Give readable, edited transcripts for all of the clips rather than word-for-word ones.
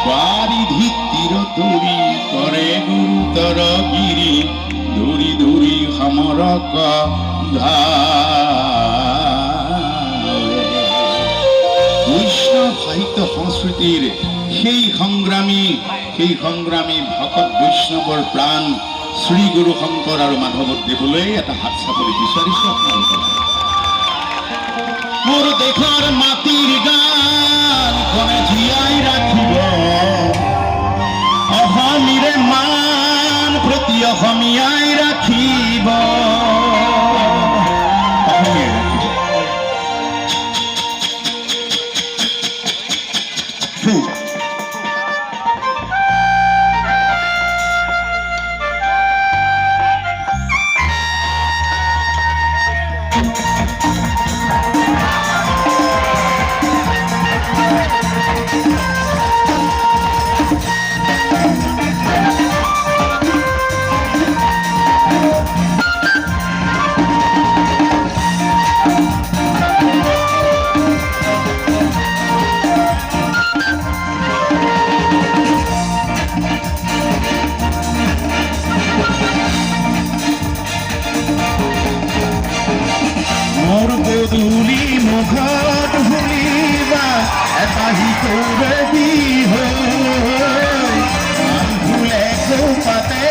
বাৰিধিৰ তৰি কৰে গুৰুতৰ গিৰি দূৰি দূৰি সমৰক বৈষ্ণৱ সাহিত্য সংস্কৃতিৰ সেই সংগ্ৰামী ভকত বৈষ্ণৱৰ প্ৰাণ শ্ৰী গুৰু শংকৰ আৰু মাধৱদেৱলৈ এটা হাত চাপৰি বিচাৰিছো আপোনালোকক। মোৰ দেশৰ মাটিৰ গান কোনে জীয়াই ৰাখিব অসমীৰে মান প্ৰতি অসমীয়াই ৰাখিব গধূলি মুখত শুনিবা এটা হিকৰি ফুলে পাতে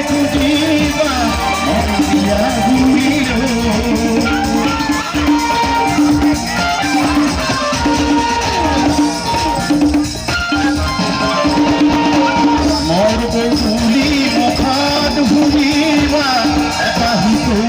খুজিবা মোৰ গধূলি মুখত শুনিবা এটা হিকৰি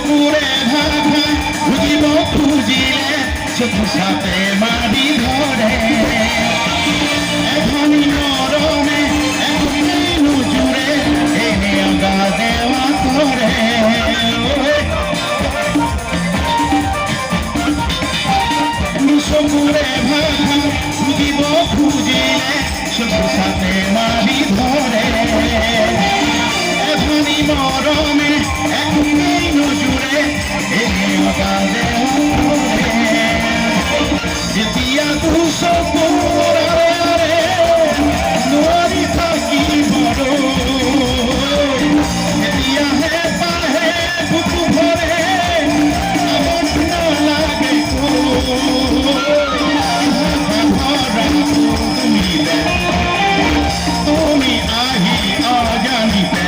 পুরে ভাষা চোখ সাথে মারি ধরে এখনই নরমে এখনই নুজুরে এনে আগা দেওয়া করে সবুরে ভাষা খুঁজিব খুঁজিলে চোখ সাথে মারি ধরে এখনই নরমে এখনই নুজুরে এনে আগা দেওয়া করে যেতিয়া দুসপুরে নোৱাৰি থাকিবৰ এতিয়াহে পাহে বুকু ভৰে আমোদ নালাগে তুমি আহি অজানিতে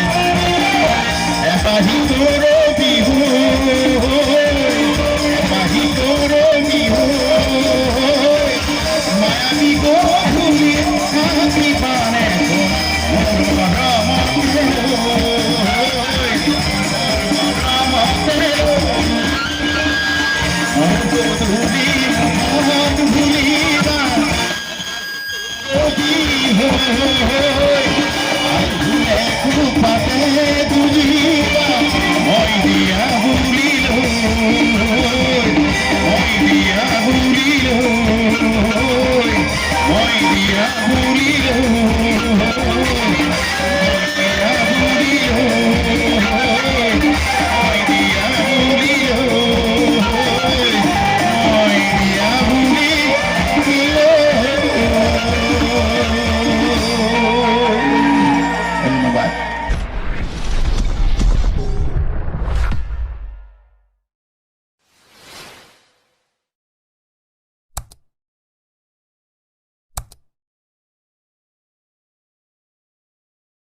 এপাহি তোৰ বিহু এপাহি তোৰ বিহু মায়াবী গধূলি হাতী বানে পাতে তুলি